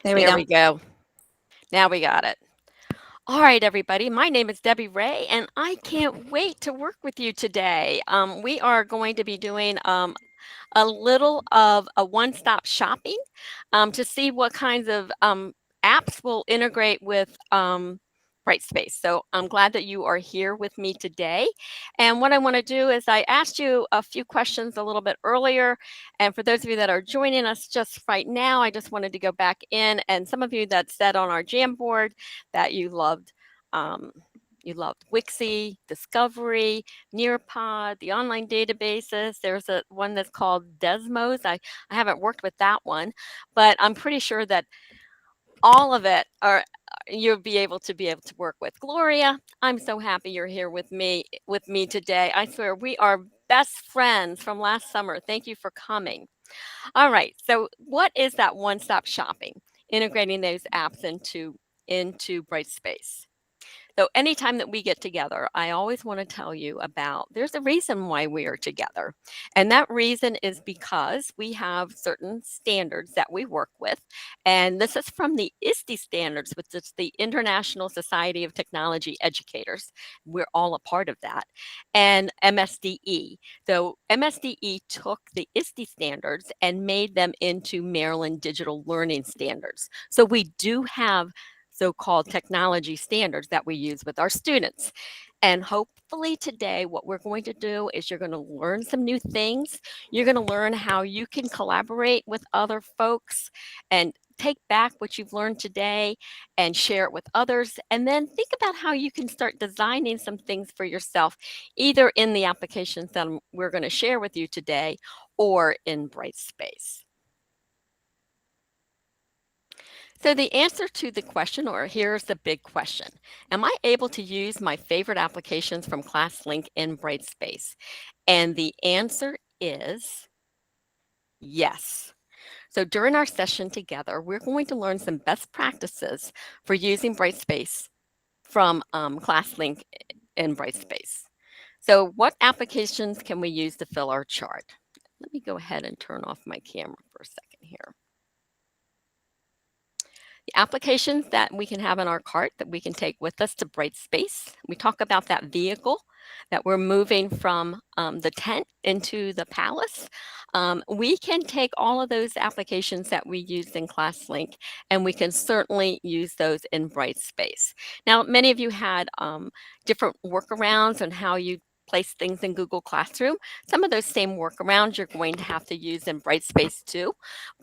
There we There go. we go. Now we got it. All right, everybody. My name is Debbie Ray, and I can't wait to work with you today. We are going to be doing a little of a one-stop shopping to see what kinds of apps will integrate with Brightspace. So I'm glad that you are here with me today. And what I want to do is I asked you a few questions a little bit earlier. And for those of you that are joining us just right now, I just wanted to go back in. And some of you that said on our Jamboard that um, you loved Wixie, Discovery, Nearpod, the online databases. There's a one that's called Desmos. I haven't worked with that one, but I'm pretty sure that all of it are you'll be able to work with. Gloria, I'm so happy you're here with me today. I swear we are best friends from last summer. Thank you for coming. All right. So what is that one-stop shopping? Integrating those apps into Brightspace. So anytime that we get together, I always want to tell you about there's a reason why we are together. And that reason is because we have certain standards that we work with. And this is from the ISTE standards, which is the International Society of Technology Educators. We're all a part of that. And MSDE. So MSDE took the ISTE standards and made them into Maryland Digital Learning Standards. So we do have so-called technology standards that we use with our students. And hopefully today, what we're going to do is you're going to learn some new things. You're going to learn how you can collaborate with other folks and take back what you've learned today and share it with others. And then think about how you can start designing some things for yourself, either in the applications that we're going to share with you today or in Brightspace. So the answer to the question, or here's the big question. Am I able to use my favorite applications from ClassLink in Brightspace? And the answer is yes. So during our session together, we're going to learn some best practices for using Brightspace from ClassLink in Brightspace. So what applications can we use to fill our chart? Let me go ahead and turn off my camera for a second here. The applications that we can have in our cart that we can take with us to Brightspace. We talk about that vehicle that we're moving from the tent into the palace. We can take all of those applications that we used in ClassLink and we can certainly use those in Brightspace. Now, many of you had different workarounds on how you place things in Google Classroom. Some of those same workarounds you're going to have to use in Brightspace too.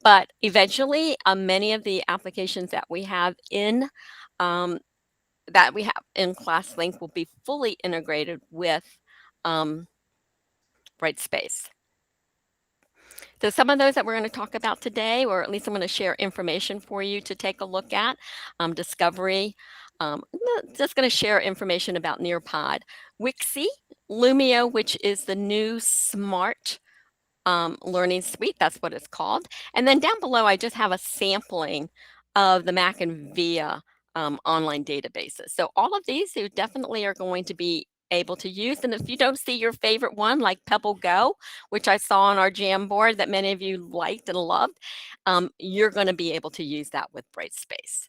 But eventually, many of the applications um, that we have in ClassLink will be fully integrated with um, Brightspace. So some of those that we're going to talk about today, or at least I'm going to share information for you to take a look at, Discovery. Just going to share information about Nearpod, Wixie, Lumio, which is the new smart learning suite. That's what it's called. And then down below, I just have a sampling of the Mac and VIA online databases. So all of these you definitely are going to be able to use. And if you don't see your favorite one, like Pebble Go, which I saw on our Jamboard that many of you liked and loved, you're going to be able to use that with Brightspace.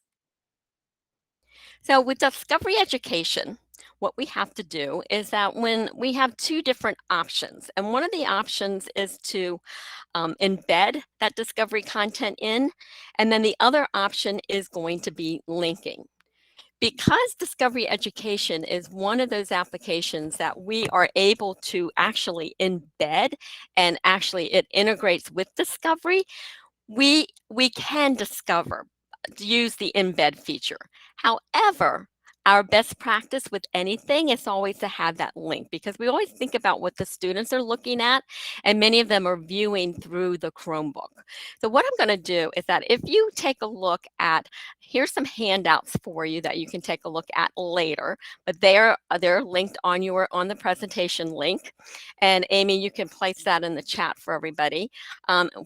So with Discovery Education, what we have to do is that when we have two different options, and one of the options is to embed that discovery content in, and then the other option is going to be linking. Because Discovery Education is one of those applications that we are able to actually embed and actually it integrates with Discovery, we can discover, use the embed feature. However, our best practice with anything is always to have that link because we always think about what the students are looking at, and many of them are viewing through the Chromebook. So what I'm going to do is that if you take a look at, here's some handouts for you that you can take a look at later, but they're linked on the presentation link. And Amy, you can place that in the chat for everybody.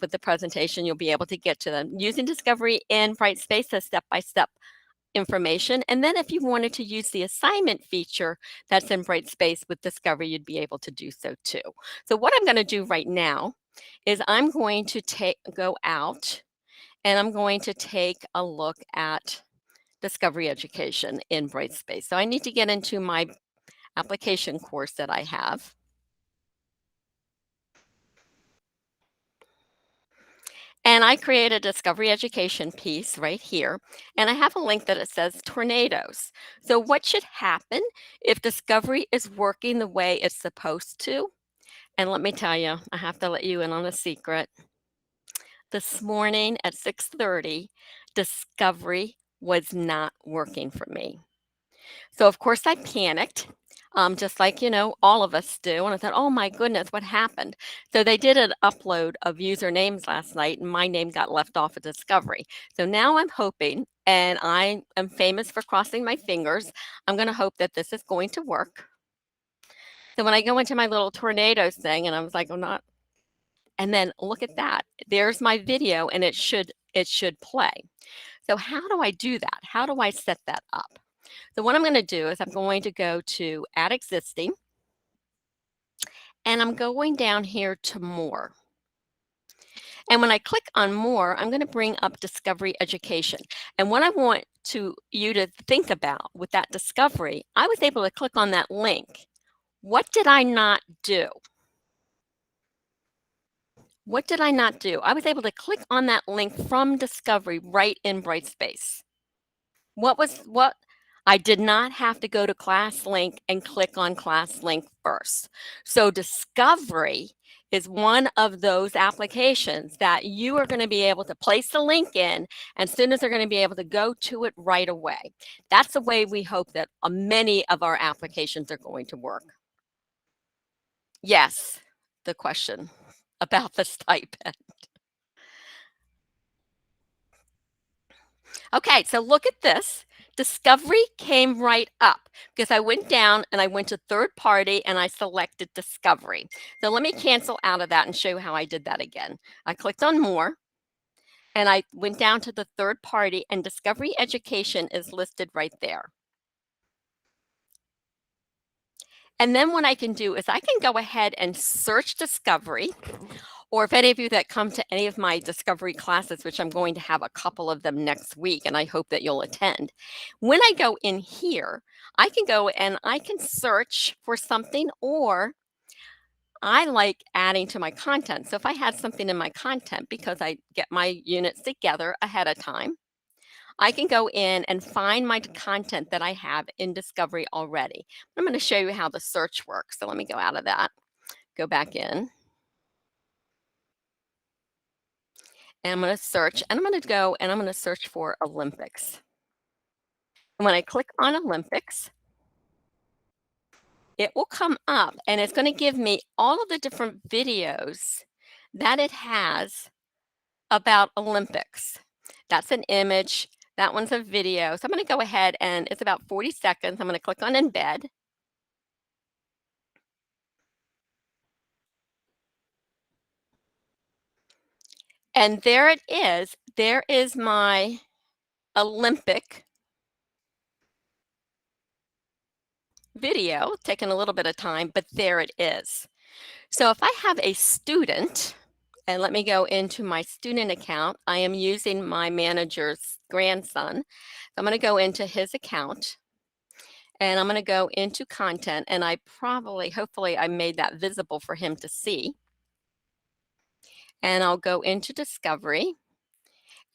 With the presentation, you'll be able to get to them. Using Discovery in Brightspace, a step-by-step information. And then if you wanted to use the assignment feature that's in Brightspace with Discovery, you'd be able to do so too. So what I'm going to do right now is I'm going to go out and I'm going to take a look at Discovery Education in Brightspace. So I need to get into my application course that I have. And I create a Discovery Education piece right here, and I have a link that it says tornadoes. So what should happen if Discovery is working the way it's supposed to? And let me tell you, I have to let you in on a secret. This morning at 6:30, Discovery was not working for me. So of course I panicked, just like, all of us do. And I thought, oh my goodness, what happened? So they did an upload of usernames last night and my name got left off of Discovery. So now I'm hoping, and I am famous for crossing my fingers, I'm going to hope that this is going to work. So when I go into my little tornadoes thing and I was like, oh, not, and then look at that. There's my video and it should play. So how do I do that? How do I set that up? So what I'm going to do is I'm going to go to Add Existing, and I'm going down here to More. And when I click on More, I'm going to bring up Discovery Education. And what I want you to think about with that Discovery, I was able to click on that link. What did I not do? What did I not do? I was able to click on that link from Discovery right in Brightspace. What? I did not have to go to ClassLink and click on ClassLink first. So Discovery is one of those applications that you are going to be able to place the link in, and as soon as they're going to be able to go to it right away. That's the way we hope that many of our applications are going to work. Yes, the question about the stipend. Okay, so look at this. Discovery came right up because I went down and I went to third party and I selected Discovery. So let me cancel out of that and show you how I did that again. I clicked on More and I went down to the third party, and Discovery Education is listed right there. And then what I can do is I can go ahead and search Discovery, or if any of you that come to any of my Discovery classes, which I'm going to have a couple of them next week, and I hope that you'll attend. When I go in here, I can go and I can search for something, or I like adding to my content. So if I had something in my content, because I get my units together ahead of time, I can go in and find my content that I have in Discovery already. I'm going to show you how the search works. So let me go out of that, go back in. And I'm going to search, and I'm going to go and I'm going to search for Olympics. And when I click on Olympics, it will come up and it's going to give me all of the different videos that it has about Olympics. That's an image. That one's a video. So I'm going to go ahead, and it's about 40 seconds. I'm going to click on Embed. And there it is. There is my Olympic video, taking a little bit of time, but there it is. So if I have a student, and let me go into my student account, I am using my manager's grandson. So I'm going to go into his account, and I'm going to go into content, and hopefully I made that visible for him to see. And I'll go into Discovery,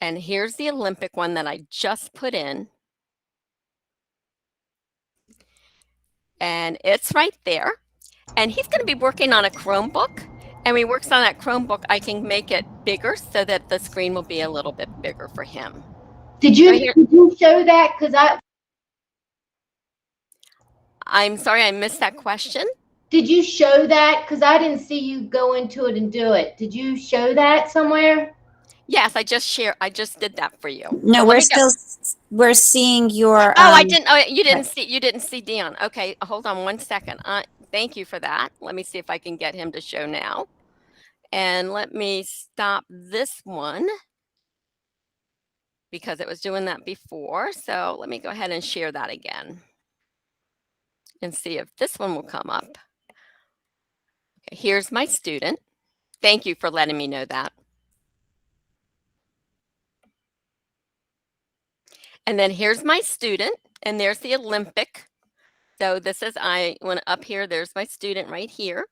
and here's the Olympic one that I just put in. And it's right there. And he's going to be working on a Chromebook. And when he works on that Chromebook, I can make it bigger so that the screen will be a little bit bigger for him. Did you show that? Because I'm sorry, I missed that question. Did you show that? Because I didn't see you go into it and do it. Did you show that somewhere? Yes, I just did that for you. No, we're seeing your. Oh, I didn't. Oh, you didn't see Dion. Okay, hold on one second. Thank you for that. Let me see if I can get him to show now. And let me stop this one because it was doing that before. So let me go ahead and share that again and see if this one will come up. Okay, here's my student. Thank you for letting me know that. And then here's my student, and there's the Olympic. So this is, when up here, there's my student right here.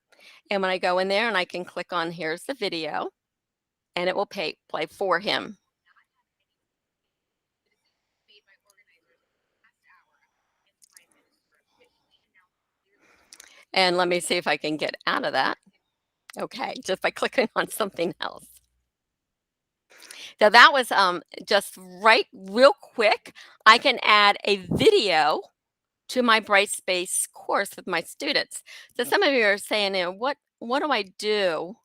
And when I go in there and I can click on, here's the video, and it will play for him. And let me see if I can get out of that. Okay, just by clicking on something else. So that was just real quick. I can add a video to my Brightspace course with my students. So some of you are saying, you know, what do I do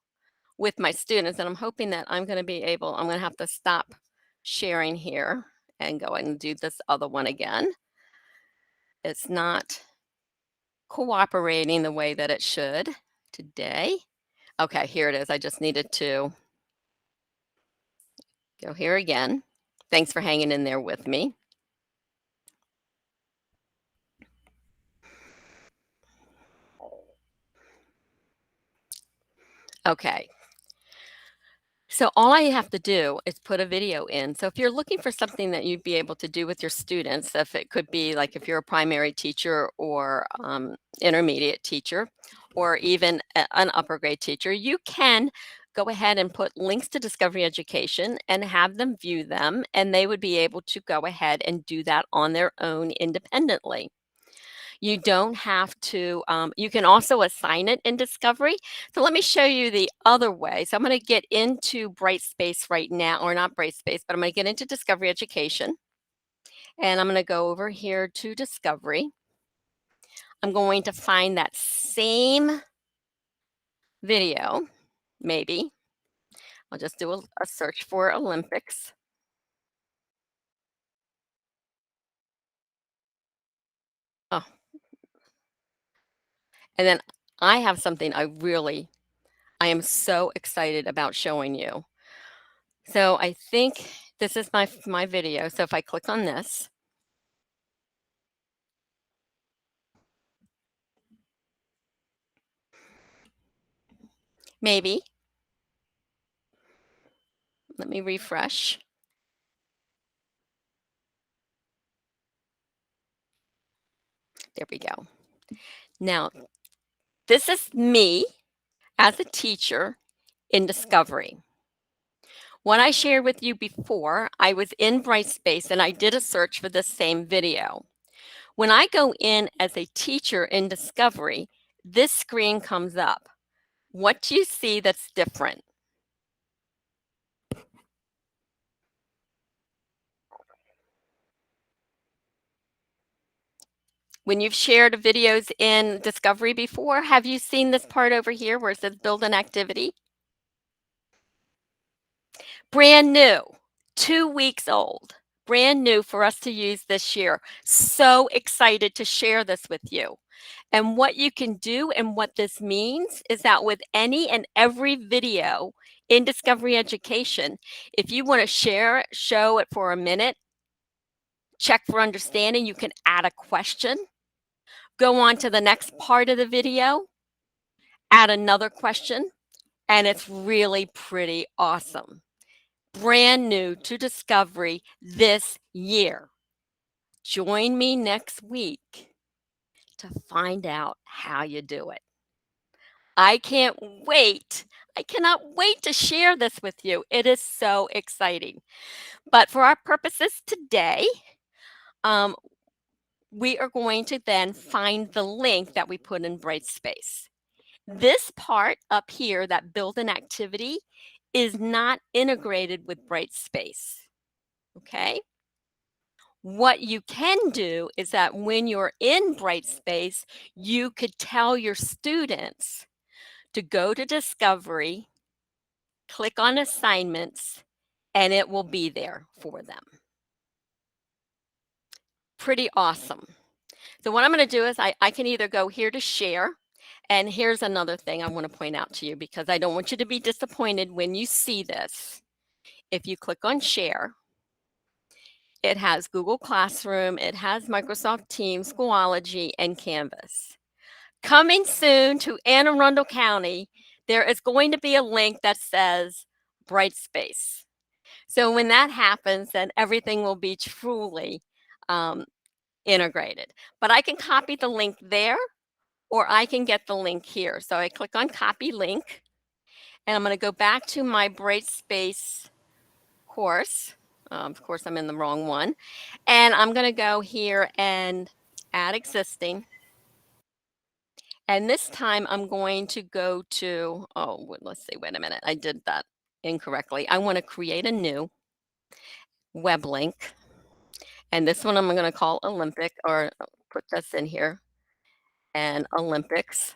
with my students? And I'm hoping that I'm going to have to stop sharing here and go and do this other one again. It's not cooperating the way that it should today. Okay, here it is. I just needed to go here again. Thanks for hanging in there with me. Okay. So all I have to do is put a video in. So if you're looking for something that you'd be able to do with your students, if it could be like if you're a primary teacher or intermediate teacher, or even an upper grade teacher, you can go ahead and put links to Discovery Education and have them view them, and they would be able to go ahead and do that on their own independently. You don't have to, you can also assign it in Discovery. So let me show you the other way. So I'm going to get into Brightspace right now, or not Brightspace, but I'm going to get into Discovery Education. And I'm going to go over here to Discovery. I'm going to find that same video, maybe. I'll just do a search for Olympics. Oh. And then I have something I am so excited about showing you. So I think this is my video. So if I click on this, maybe, let me refresh. There we go. Now, this is me as a teacher in Discovery. What I shared with you before, I was in Brightspace and I did a search for the same video. When I go in as a teacher in Discovery, this screen comes up. What do you see that's different? When you've shared videos in Discovery before, have you seen this part over here where it says build an activity? Brand new, 2 weeks old, brand new for us to use this year. So excited to share this with you. And what you can do and what this means is that with any and every video in Discovery Education, if you want to show it for a minute, check for understanding, you can add a question, go on to the next part of the video, add another question, and it's really pretty awesome. Brand new to Discovery this year. Join me next week to find out how you do it. I can't wait. I cannot wait to share this with you. It is so exciting. But for our purposes today, we are going to then find the link that we put in Brightspace. This part up here, that build an activity, is not integrated with Brightspace, okay? What you can do is that when you're in Brightspace, you could tell your students to go to Discovery, click on Assignments, and it will be there for them. Pretty awesome. So what I'm going to do is I can either go here to share, and here's another thing I want to point out to you because I don't want you to be disappointed when you see this. If you click on share, it has Google Classroom, it has Microsoft Teams, Schoology, and Canvas. Coming soon to Anne Arundel County, there is going to be a link that says Brightspace. So when that happens, then everything will be truly integrated. But I can copy the link there, or I can get the link here. So I click on copy link, and I'm going to go back to my Brightspace course. Of course, I'm in the wrong one. And I'm going to go here and add existing. And this time I'm going to go to, let's see, wait a minute. I did that incorrectly. I want to create a new web link. And this one I'm going to call Olympic, or put this in here, and Olympics.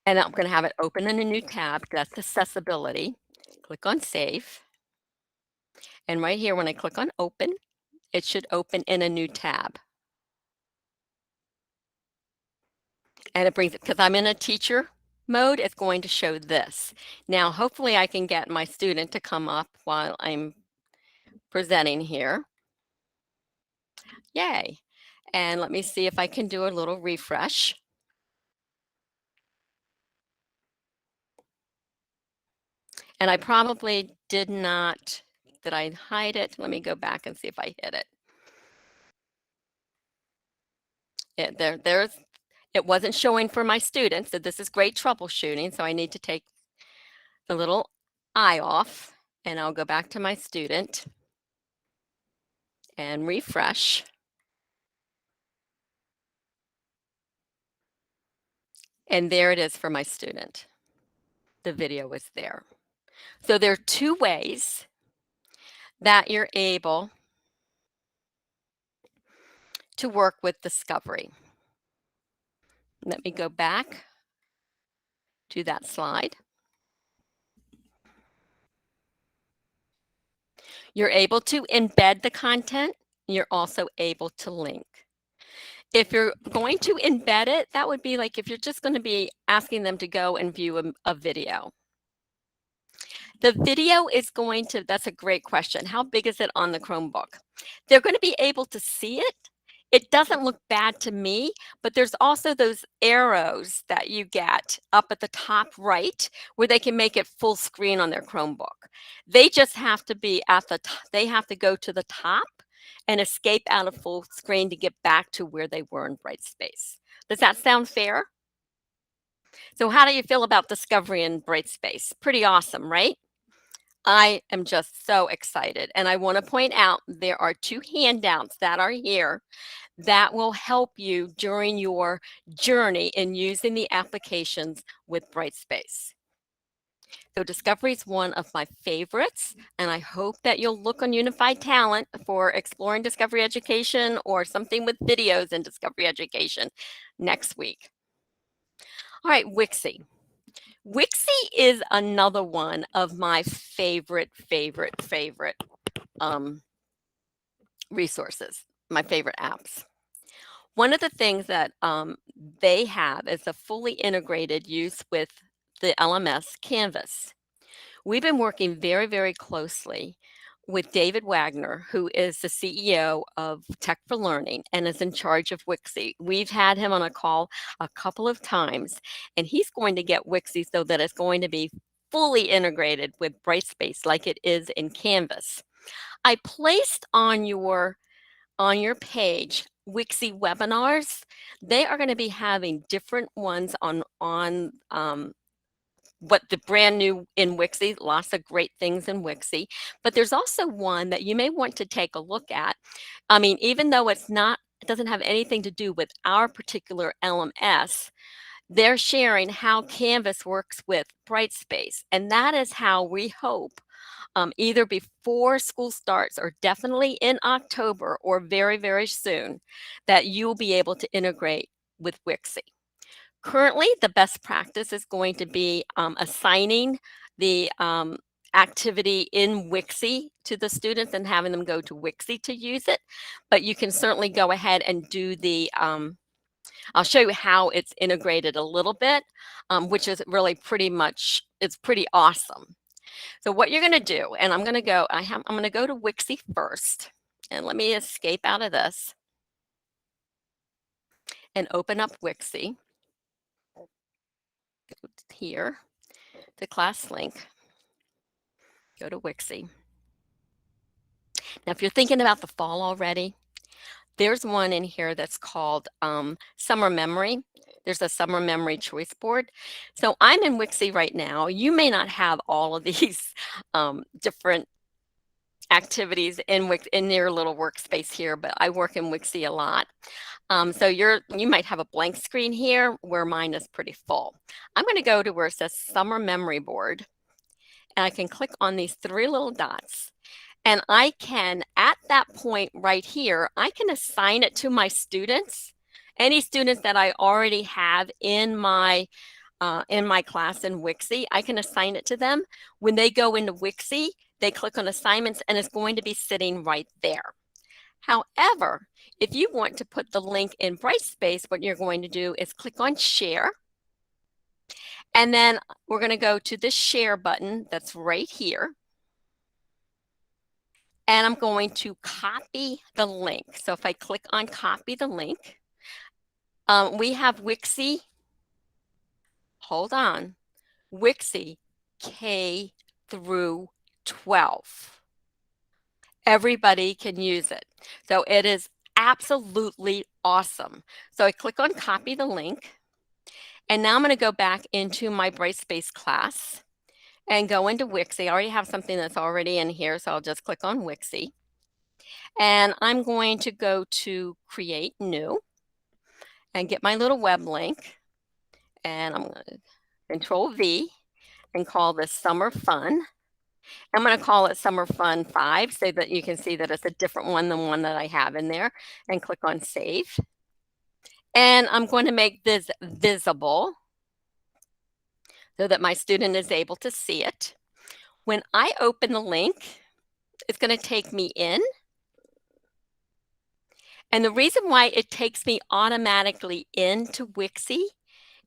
And I'm going to have it open in a new tab. That's accessibility. Click on save. And right here, when I click on open, it should open in a new tab. And it brings it, because I'm in a teacher mode, it's going to show this. Now, hopefully I can get my student to come up while I'm presenting here. Yay. And let me see if I can do a little refresh. And I probably did I hide it? Let me go back and see if I hid it. It wasn't showing for my students, so this is great troubleshooting. So I need to take the little eye off, and I'll go back to my student and refresh. And there it is for my student. The video is there. So there are two ways that you're able to work with discovery. Let me go back to that slide. You're able to embed the content. You're also able to link. If you're going to embed it, that would be like if you're just going to be asking them to go and view a video. The video is going to, that's a great question. How big is it on the Chromebook? They're going to be able to see it. It doesn't look bad to me, but there's also those arrows that you get up at the top right where they can make it full screen on their Chromebook. They just have to be at the top. They have to go to the top and escape out of full screen to get back to where they were in Brightspace. Does that sound fair? So how do you feel about discovery in Brightspace? Pretty awesome, right? I am just so excited. And I want to point out there are two handouts that are here that will help you during your journey in using the applications with Brightspace. So Discovery is one of my favorites, and I hope that you'll look on Unified Talent for Exploring Discovery Education or something with videos in Discovery Education next week. All right, Wixie. Wixie is another one of my favorite resources, my favorite apps. One of the things that they have is a fully integrated use with the LMS Canvas. We've been working very, very closely with David Wagner, who is the CEO of Tech for Learning and is in charge of Wixie. We've had him on a call a couple of times, and he's going to get Wixie so that it's going to be fully integrated with Brightspace like it is in Canvas. I placed on your page Wixie webinars. They are going to be having different ones on what the brand new in Wixie, lots of great things in Wixie, but there's also one that you may want to take a look at. I mean, even though it doesn't have anything to do with our particular LMS, they're sharing how Canvas works with Brightspace. And that is how we hope either before school starts or definitely in October or very, very soon, that you'll be able to integrate with Wixie. Currently, the best practice is going to be assigning the activity in Wixie to the students and having them go to Wixie to use it. But you can certainly go ahead and do the, I'll show you how it's integrated a little bit, which is really it's pretty awesome. So what you're going to do, and I'm going to go, I'm going to go to Wixie first, and let me escape out of this and open up Wixie. here to class link, go to Wixie. Now, if you're thinking about the fall already, there's one in here that's called Summer Memory. There's a Summer Memory choice board. So I'm in Wixie right now. You may not have all of these different activities in your little workspace here, but I work in Wixie a lot. So you might have a blank screen here where mine is pretty full. I'm going to go to where it says Summer Memory Board, and I can click on these three little dots. And I can, at that point right here, I can assign it to my students, any students that I already have in my class in Wixie. I can assign it to them. When they go into Wixie, they click on assignments and it's going to be sitting right there. However, if you want to put the link in Brightspace, what you're going to do is click on share. And then we're going to go to the share button that's right here. And I'm going to copy the link. So if I click on copy the link, we have Wixie, hold on, Wixie K through 12. Everybody can use it. So it is absolutely awesome. So I click on copy the link. And now I'm going to go back into my Brightspace class and go into Wixie. I already have something that's already in here, so I'll just click on Wixie. And I'm going to go to create new and get my little web link. And I'm going to Control V and call this Summer Fun. I'm going to call it Summer Fun 5 so that you can see that it's a different one than one that I have in there, and click on save. And I'm going to make this visible so that my student is able to see it. When I open the link, it's going to take me in. And the reason why it takes me automatically into Wixie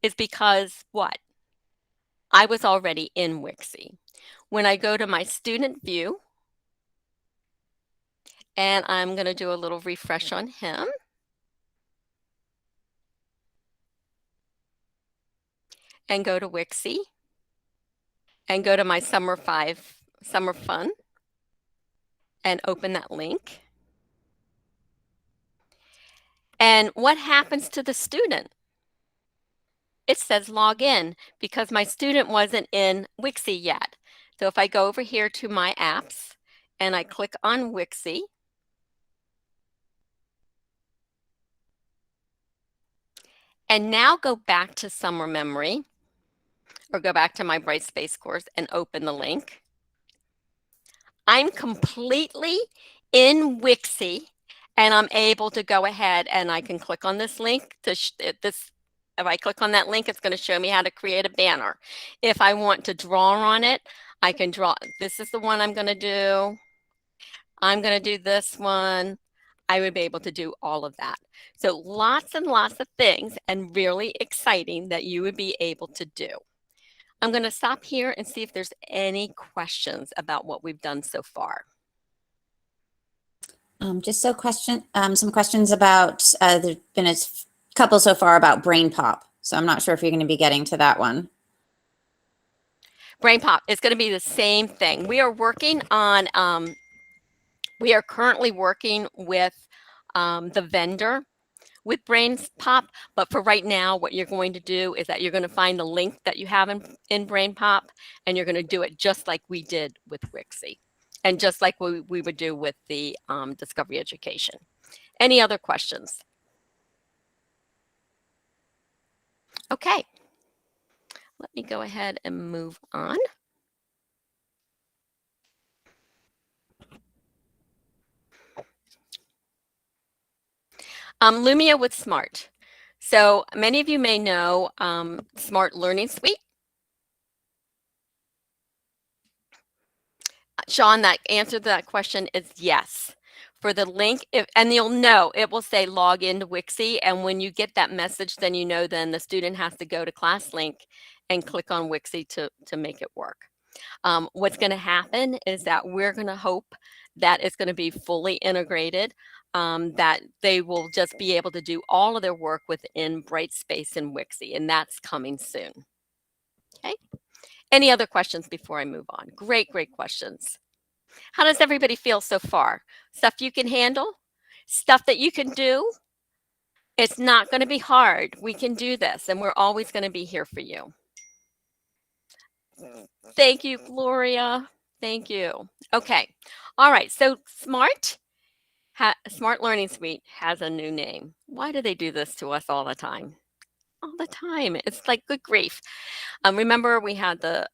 is because what? I was already in Wixie. When I go to my student view, and I'm going to do a little refresh on him. And go to Wixie. And go to my Summer Fun. And open that link. And what happens to the student? It says log in because my student wasn't in Wixie yet. So if I go over here to my apps and I click on Wixie, and now go back to Summer Memory, or go back to my Brightspace course and open the link. I'm completely in Wixie, and I'm able to go ahead and I can click on this link. If I click on that link, it's going to show me how to create a banner. If I want to draw on it, I can draw. This is the one I'm going to do. I'm going to do this one. I would be able to do all of that. So lots and lots of things, and really exciting that you would be able to do. I'm going to stop here and see if there's any questions about what we've done so far. Just some questions about, there's been a couple so far about brain pop. So I'm not sure if you're going to be getting to that one. Brain pop is going to be the same thing. We are working on, we are currently working with the vendor with Brain Pop, but for right now, what you're going to do is that you're going to find the link that you have in Brain Pop, and you're going to do it just like we did with Wixie, and just like we would do with the Discovery Education. Any other questions? Okay, let me go ahead and move on. Lumia with Smart. So many of you may know Smart Learning Suite. Sean, that answer to that question is yes. For the link, and you'll know, it will say log into Wixie, and when you get that message, then you know then the student has to go to class link and click on Wixie to make it work. What's going to happen is that we're going to hope that it's going to be fully integrated, that they will just be able to do all of their work within Brightspace and Wixie, and that's coming soon. Okay. Any other questions before I move on? Great, great questions. How does everybody feel so far? Stuff you can handle? Stuff that you can do? It's not going to be hard. We can do this, and we're always going to be here for you. Thank you, Gloria. Thank you. Okay. All right. So Smart Learning Suite has a new name. Why do they do this to us all the time? All the time. It's like good grief. Remember we had the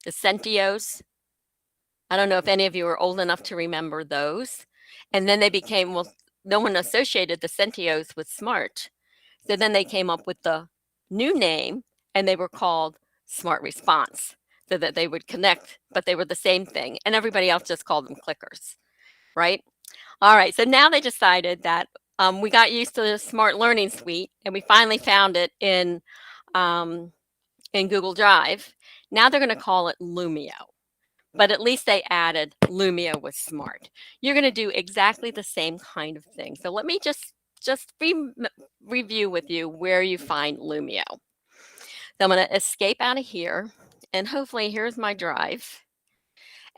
Centios. I don't know if any of you are old enough to remember those. And then they became, well, no one associated the Centios with Smart. So then they came up with the new name, and they were called Smart Response, so that they would connect, but they were the same thing. And everybody else just called them clickers, right? All right, so now they decided that we got used to the Smart Learning Suite, and we finally found it in Google Drive. Now they're going to call it Lumio. But at least they added Lumio with Smart. You're going to do exactly the same kind of thing. So let me just review with you where you find Lumio. So I'm going to escape out of here, and hopefully here's my drive.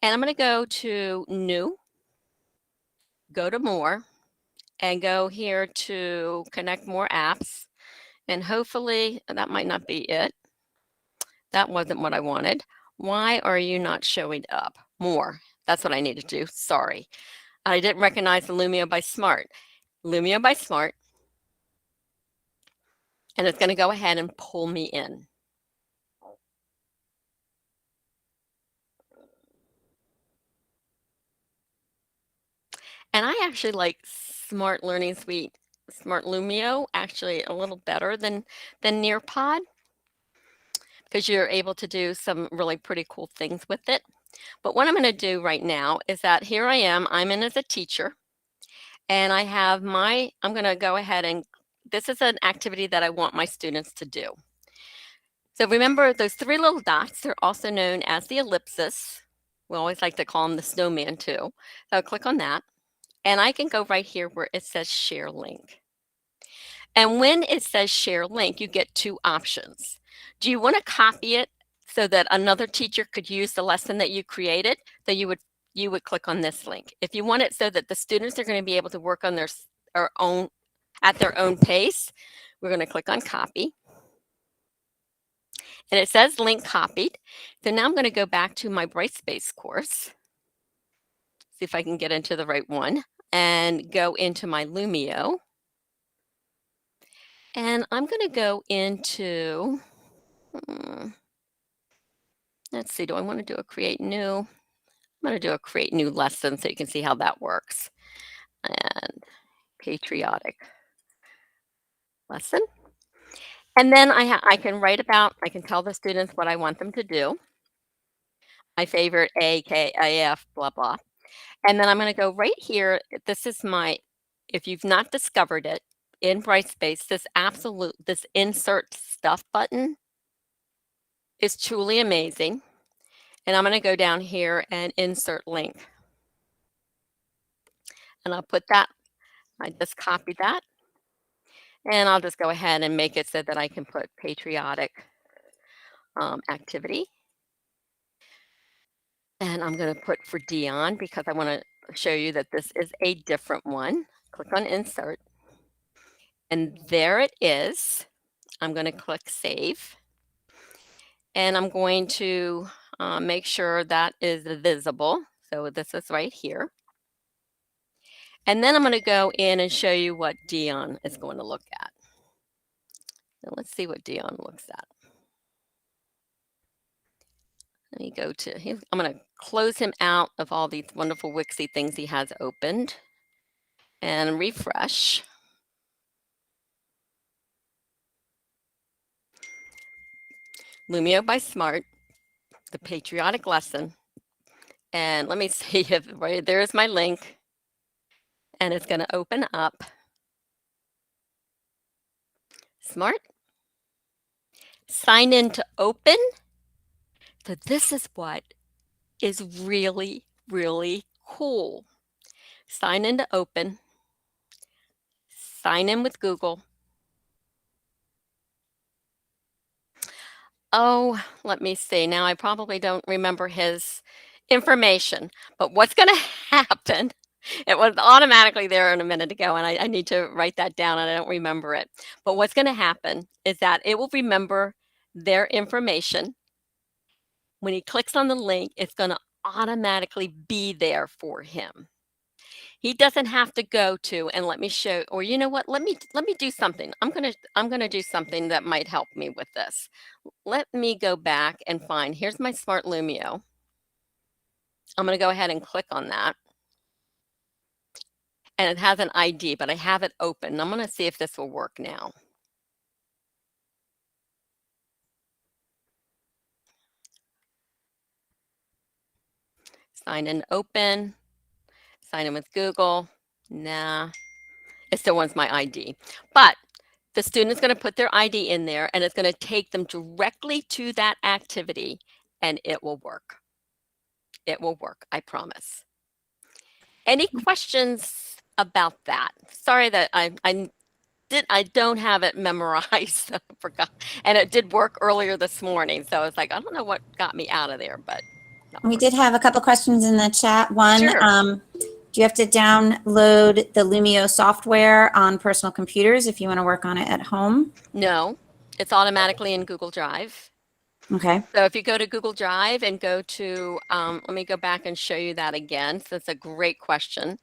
And I'm going to go to New, go to More, and go here to Connect More Apps. And hopefully that might not be it. That wasn't what I wanted. Why are you not showing up? More. That's what I need to do. Sorry. I didn't recognize the Lumio by Smart. Lumio by Smart. And it's going to go ahead and pull me in. And I actually like Smart Learning Suite, Smart Lumio, actually a little better than Nearpod, because you're able to do some really pretty cool things with it. But what I'm going to do right now is that here I am, I'm in as a teacher, and I have I'm going to go ahead and, this is an activity that I want my students to do. So remember those three little dots, they're also known as the ellipsis. We always like to call them the snowman too. So I'll click on that, and I can go right here where it says share link. And when it says share link, you get two options. Do you want to copy it so that another teacher could use the lesson that you created? Then you would click on this link. If you want it so that the students are going to be able to work on at their own pace, we're going to click on copy. And it says link copied. So now I'm going to go back to my Brightspace course. See if I can get into the right one and go into my Lumio. And I'm going to go into, let's see, do I want to do a create new? I'm going to do a create new lesson so you can see how that works. And patriotic lesson. And then I can tell the students what I want them to do. My favorite A, K, A, F, blah, blah. And then I'm going to go right here. This is if you've not discovered it in Brightspace, this insert stuff button is truly amazing. And I'm going to go down here and insert link. And I'll put that, I just copied that. And I'll just go ahead and make it so that I can put patriotic activity. And I'm going to put for Dion because I want to show you that this is a different one. Click on insert. And there it is. I'm going to click save. And I'm going to make sure that is visible. So this is right here. And then I'm going to go in and show you what Dion is going to look at. Now let's see what Dion looks at. Let me go to, I'm going to close him out of all these wonderful Wixie things he has opened and refresh. Lumio by Smart, the patriotic lesson. And let me see if, right, there's my link. And it's going to open up. Smart. Sign in to open. So this is what is really, really cool. Sign in to open. Sign in with Google. Oh, let me see. Now I probably don't remember his information, but what's going to happen? It was automatically there in a minute ago, and I need to write that down, and I don't remember it. But what's going to happen is that it will remember their information. When he clicks on the link, it's going to automatically be there for him. He doesn't have to go to, and let me show, or you know what? Let me do something. I'm gonna do something that might help me with this. Let me go back and find. Here's my Smart Lumio. I'm going to go ahead and click on that. And it has an ID, but I have it open. I'm going to see if this will work now. Sign in open. Sign in with Google. Nah, it still wants my ID. But the student's going to put their ID in there, and it's going to take them directly to that activity, and it will work. It will work, I promise. Any questions about that? Sorry that I don't have it memorized. I forgot. And it did work earlier this morning. So I was like, I don't know what got me out of there, but. We did have a couple questions in the chat. One, Sure. do you have to download the Lumio software on personal computers if you want to work on it at home? No, it's automatically in Google Drive. Okay. So if you go to Google Drive and go to, let me go back and show you that again. So that's a great question.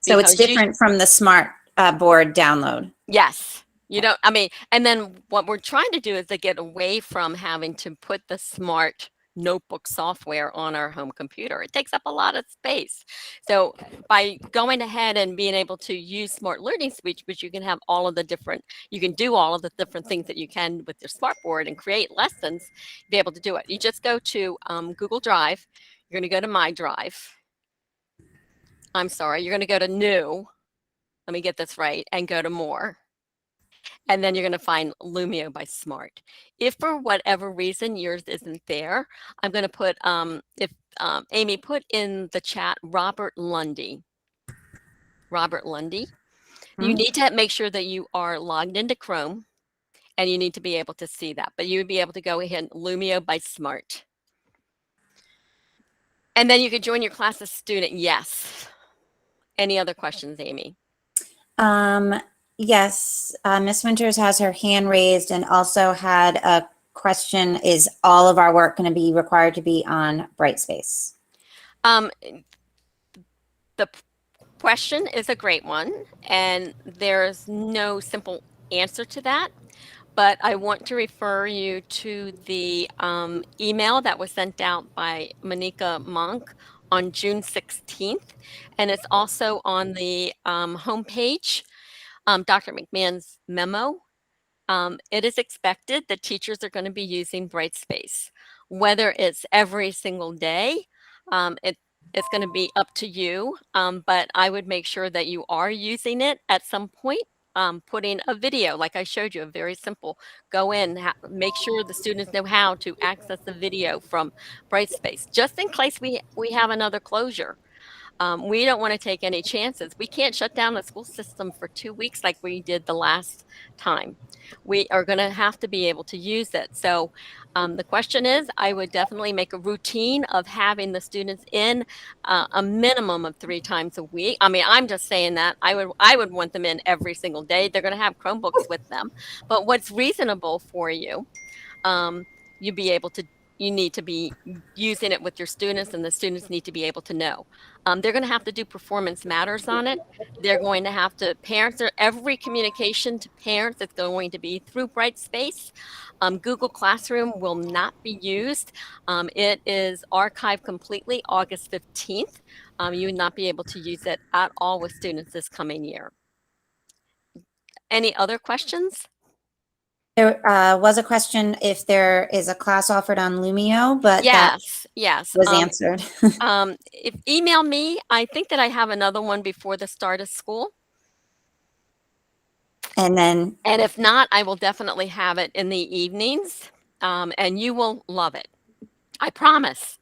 So it's different from the smart board download. Yes. You don't, I mean, and then what we're trying to do is to get away from having to put the smart notebook software on our home computer. It takes up a lot of space. So by going ahead and being able to use Smart Learning Suite, which you can have all of the different, you can do all of the different things that you can with your smart board and create lessons, be able to do it. You just go to Google Drive. You're going to go to My Drive. I'm sorry, you're going to go to New. Let me get this right, and go to More. And then you're going to find Lumio by Smart. If for whatever reason yours isn't there, I'm going to put, Amy, put in the chat, Robert Lundy. Robert Lundy. You need to make sure that you are logged into Chrome, and you need to be able to see that. But you would be able to go ahead, Lumio by Smart. And then you could join your class as student. Yes. Any other questions, Amy? Yes, Miss Winters has her hand raised and also had a question. Is all of our work going to be required to be on Brightspace? The question is a great one, and there's no simple answer to that. But I want to refer you to the email that was sent out by Monica Monk on June 16th. And it's also on the homepage, Dr. McMahon's memo. It is expected that teachers are going to be using Brightspace. Whether it's every single day, it's going to be up to you, but I would make sure that you are using it at some point. Putting a video, like I showed you, a very simple, go in, make sure the students know how to access the video from Brightspace, just in case we have another closure. We don't want to take any chances. We can't shut down the school system for 2 weeks like we did the last time. We are going to have to be able to use it. So the question is, I would definitely make a routine of having the students in a minimum of 3 times a week. I mean, I'm just saying that I would want them in every single day. They're going to have Chromebooks with them. But what's reasonable for you, you need to be using it with your students, and the students need to be able to know. They're going to have to do performance matters on it. They're going to have to, every communication to parents is going to be through Brightspace. Google Classroom will not be used. It is archived completely August 15th. You would not be able to use it at all with students this coming year. Any other questions? There was a question if there is a class offered on Lumio, but yes, that was answered. If email me, I think that I have another one before the start of school. And if not, I will definitely have it in the evenings, and you will love it. I promise.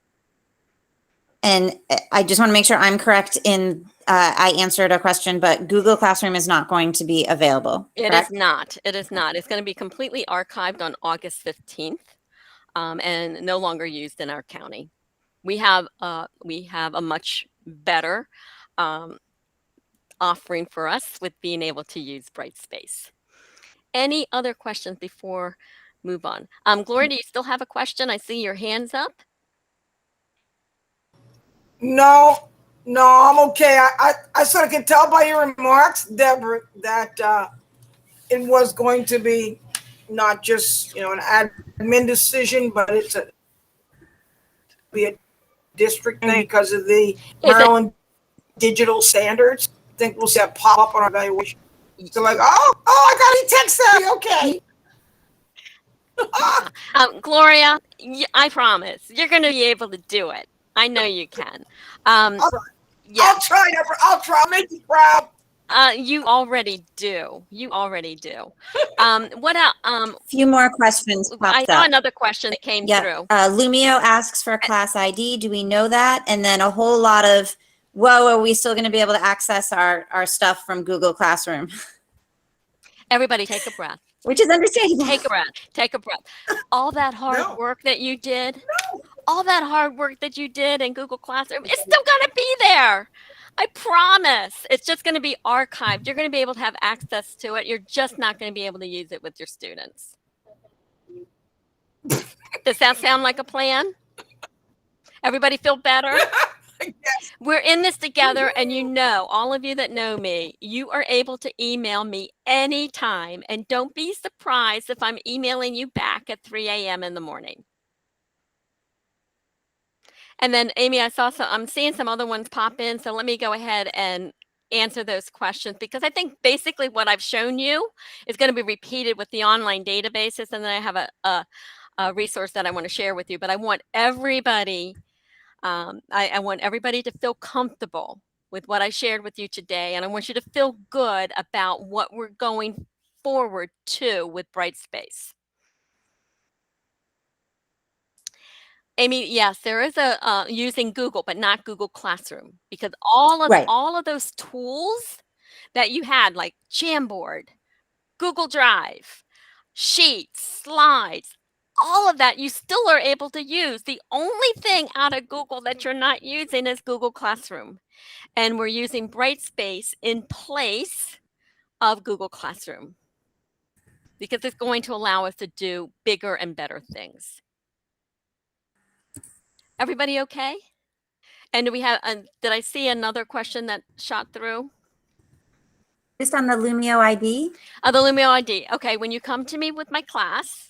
And I just want to make sure I'm correct in, I answered a question, but Google Classroom is not going to be available. It correct? is not. It is not. It's going to be completely archived on August 15th. and no longer used in our county. We have a much better offering for us with being able to use Brightspace. Any other questions before move on? Gloria, do you still have a question? I see your hands up. No, I'm okay. I sort of can tell by your remarks, Deborah, that it was going to be not just an admin decision, but it's be a district thing because of the Maryland digital standards. I think we'll see that pop up on our evaluation. So like, I got e-tech savvy. Okay. Gloria, I promise you're going to be able to do it. I know you can. Yeah. I'll try, Deborah. I'll make you proud. You already do. What else? A few more questions popped I up. saw another question that came through. Lumio asks for class ID. Do we know that? And then a whole lot of, whoa, are we still going to be able to access our stuff from Google Classroom? Everybody take a breath. Which is understandable. Take a breath. Take a breath. All that hard work that you did, all that hard work that you did in Google Classroom, it's still going to be there. I promise. It's just going to be archived. You're going to be able to have access to it. You're just not going to be able to use it with your students. Does that sound like a plan? Everybody feel better? Yes. We're in this together, and all of you that know me, you are able to email me anytime, and don't be surprised if I'm emailing you back at 3 a.m. in the morning. And then, Amy, I'm seeing some other ones pop in, so let me go ahead and answer those questions, because I think basically what I've shown you is going to be repeated with the online databases, and then I have a resource that I want to share with you. But I want everybody, I want everybody to feel comfortable with what I shared with you today, and I want you to feel good about what we're going forward to with Brightspace. Amy, yes, there is a using Google, but not Google Classroom, because all of those tools that you had, like Jamboard, Google Drive, Sheets, Slides, all of that, you still are able to use. The only thing out of Google that you're not using is Google Classroom, and we're using Brightspace in place of Google Classroom because it's going to allow us to do bigger and better things. Everybody okay? And do we have, did I see another question that shot through? Just on the Lumio ID? The Lumio ID. Okay, when you come to me with my class,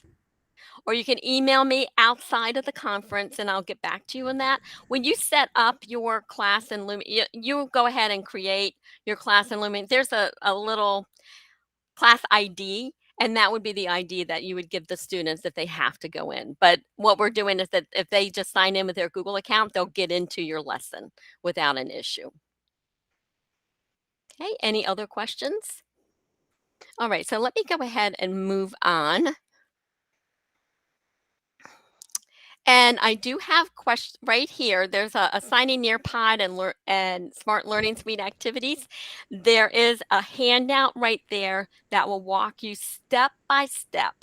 or you can email me outside of the conference and I'll get back to you on that. When you set up your class in Lumio, you go ahead and create your class in Lumio. There's a little class ID, and that would be the ID that you would give the students if they have to go in. But what we're doing is that if they just sign in with their Google account, they'll get into your lesson without an issue. Okay, any other questions? All right, so let me go ahead and move on. And I do have questions right here. There's a Signing Nearpod and Smart Learning Suite activities. There is a handout right there that will walk you step by step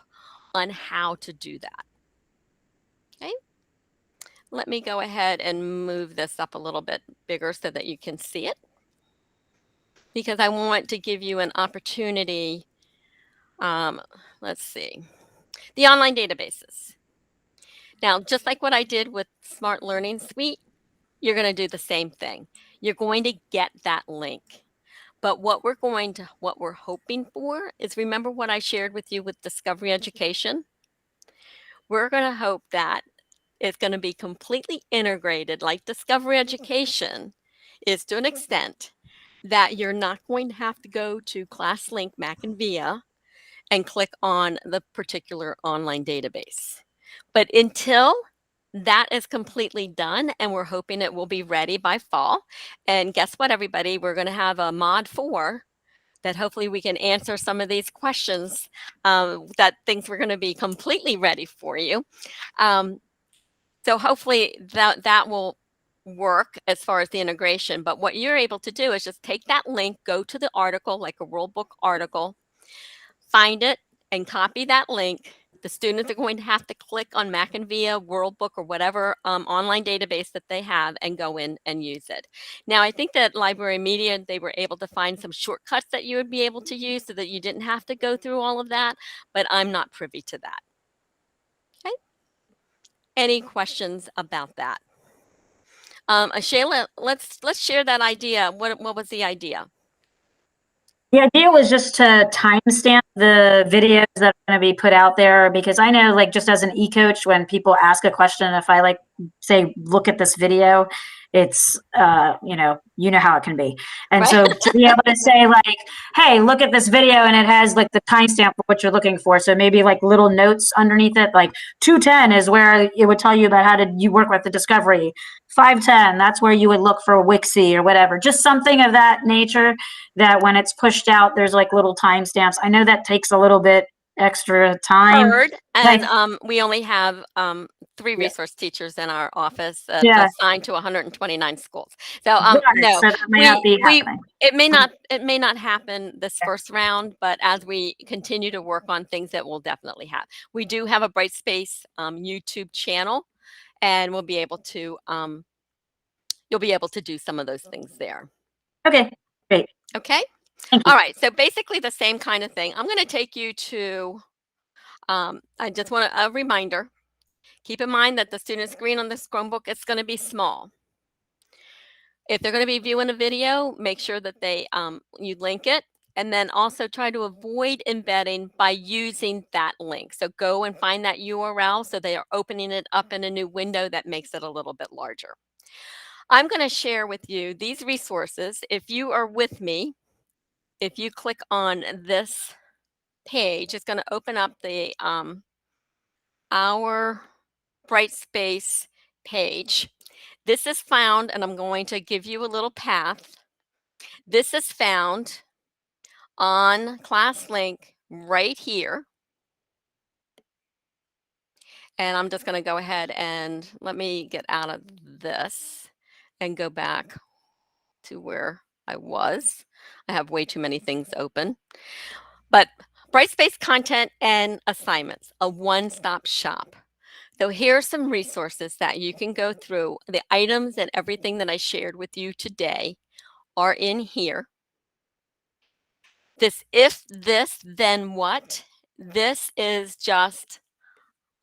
on how to do that. Okay. Let me go ahead and move this up a little bit bigger so that you can see it, because I want to give you an opportunity. Let's see. The online databases. Now, just like what I did with Smart Learning Suite, you're going to do the same thing. You're going to get that link. But what we're hoping for is, remember what I shared with you with Discovery Education? We're going to hope that it's going to be completely integrated like Discovery Education is, to an extent that you're not going to have to go to ClassLink, Mac and VIA and click on the particular online database. But until that is completely done, and we're hoping it will be ready by fall. And guess what, everybody? We're going to have a mod 4 that hopefully we can answer some of these questions, that things we're going to be completely ready for you. So hopefully that will work as far as the integration. But what you're able to do is just take that link, go to the article, like a World Book article, find it and copy that link, The students are going to have to click on McAnvia, Worldbook, or whatever online database that they have and go in and use it. Now, I think that Library Media, they were able to find some shortcuts that you would be able to use so that you didn't have to go through all of that, but I'm not privy to that. Okay. Any questions about that? Shayla, let's share that idea. What was the idea? The idea was just to timestamp the videos that are going to be put out there, because I know, like, just as an e-coach, when people ask a question, if I like say, look at this video, it's, you know how it can be. And Right. so to be able to say, like, hey, look at this video, and it has like the timestamp for what you're looking for. So maybe like little notes underneath it, like 210 is where it would tell you about how to you work with the discovery. 510, that's where you would look for Wixie or whatever. Just something of that nature, that when it's pushed out, there's like little timestamps. I know that takes a little bit extra time. Heard, and we only have 3 resource teachers in our office assigned to 129 schools. So no, so that may not be happening. it may not happen this first round, but as we continue to work on things, that will definitely happen. We do have a Brightspace YouTube channel, and we'll be able to you'll be able to do some of those things there. Okay, great. Okay. Thank you. All right. So basically the same kind of thing. I'm going to take you to, I just want a reminder. Keep in mind that the student screen on this Chromebook is going to be small. If they're going to be viewing a video, make sure that you link it, and then also try to avoid embedding by using that link. So go and find that URL so they are opening it up in a new window that makes it a little bit larger. I'm going to share with you these resources. If you are with me, if you click on this page, it's going to open up the our Brightspace page. This is found, and I'm going to give you a little path. This is found on ClassLink right here. And I'm just going to go ahead and let me get out of this and go back to where I was. I have way too many things open. But Brightspace content and assignments, a one-stop shop. So here are some resources that you can go through. The items and everything that I shared with you today are in here. This if this, then what? This is just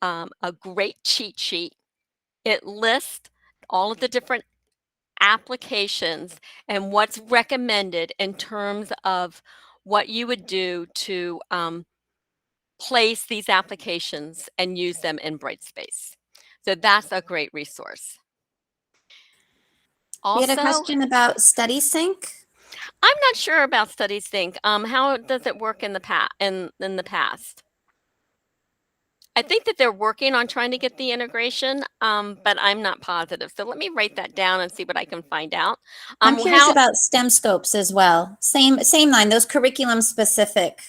a great cheat sheet. It lists all of the different applications and what's recommended in terms of what you would do to place these applications and use them in Brightspace. So that's a great resource. We had a Also, question about Study Sync. I'm not sure about Study Sync. How does it work in the past? I think that they're working on trying to get the integration, but I'm not positive. So let me write that down and see what I can find out. I'm curious about STEM scopes as well. Same line, those curriculum specific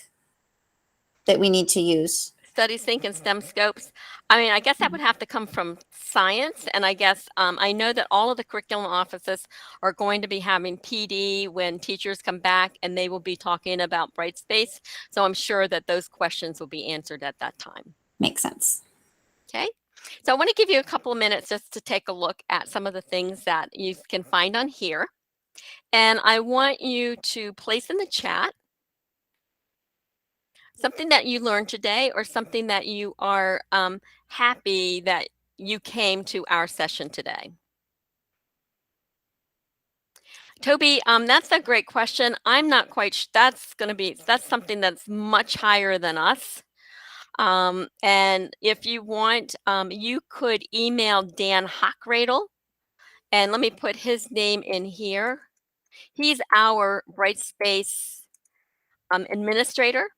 that we need to use. Study Sync and STEM scopes. I mean, I guess that would have to come from science. And I guess I know that all of the curriculum offices are going to be having PD when teachers come back, and they will be talking about Brightspace. So I'm sure that those questions will be answered at that time. Makes sense. Okay. So I want to give you a couple of minutes just to take a look at some of the things that you can find on here. And I want you to place in the chat something that you learned today, or something that you are happy that you came to our session today. Toby, that's a great question. I'm not quite that's something that's much higher than us. And if you want, you could email Dan Hockradel, and let me put his name in here. He's our Brightspace administrator.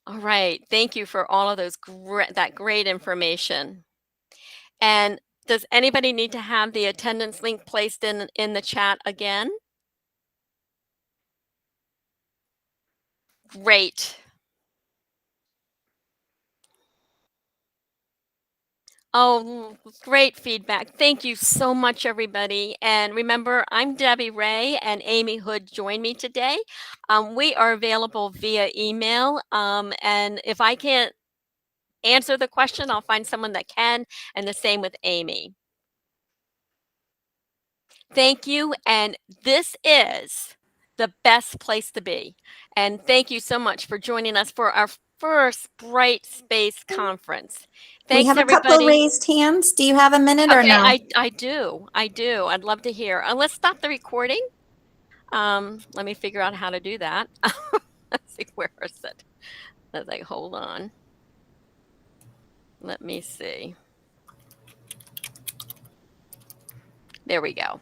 All right, thank you for all of those that great information. And does anybody need to have the attendance link placed in the chat again? Great. Oh, great feedback. Thank you so much, everybody. And remember, I'm Debbie Ray and Amy Hood joined me today. We are available via email. And if I can't answer the question, I'll find someone that can, and the same with Amy. Thank you. And this is the best place to be. And thank you so much for joining us for our first Brightspace conference. Thanks, We have a everybody. couple raised hands. Do you have a minute or Okay, no? I do. I'd love to hear. Let's stop the recording. Let me figure out how to do that. Let's see, where is it? Let's like, hold on. Let me see. There we go.